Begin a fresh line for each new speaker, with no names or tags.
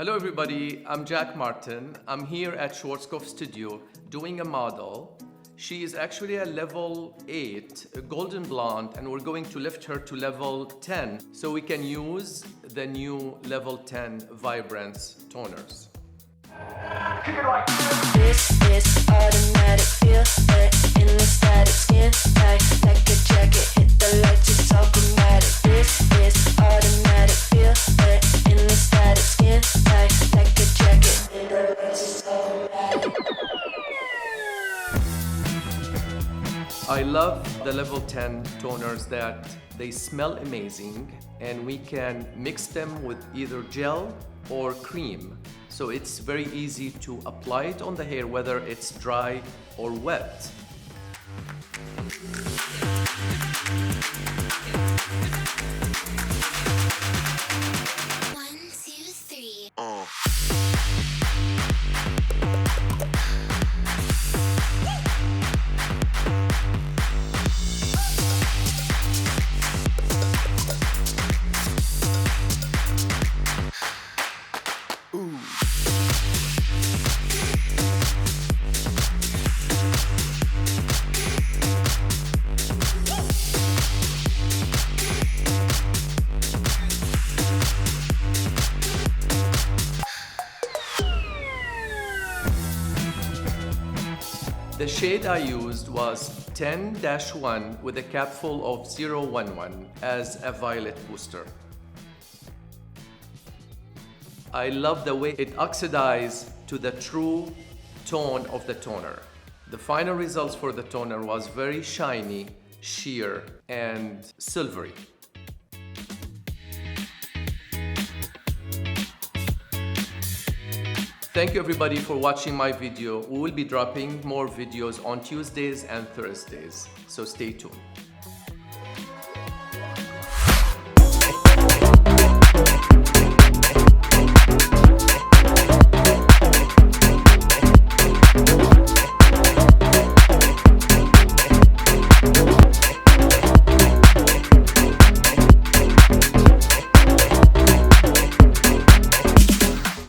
Hello everybody, I'm Jack Martin. I'm here at Schwarzkopf studio doing a model. She is actually a level 8, a golden blonde, and we're going to lift her to level 10 so we can use the new level 10 Vibrance toners.
This is automatic, feel it in the static skin tight, like a jacket, hit the lights, it's all chromatic. This is automatic, feel it in the static skin tight, like a jacket, hit the lights, it's all chromatic.
I love the level 10 toners that they smell amazing and we can mix them with either gel or cream. So it's very easy to apply it on the hair whether it's dry or wet.
One, two, three.
The shade I used was 10-1 with a capful of 011 as a violet booster. I love the way it oxidized to the true tone of the toner. The final results for the toner was very shiny, sheer, and silvery. Thank you everybody for watching my video. We will be dropping more videos on Tuesdays and Thursdays, so stay tuned.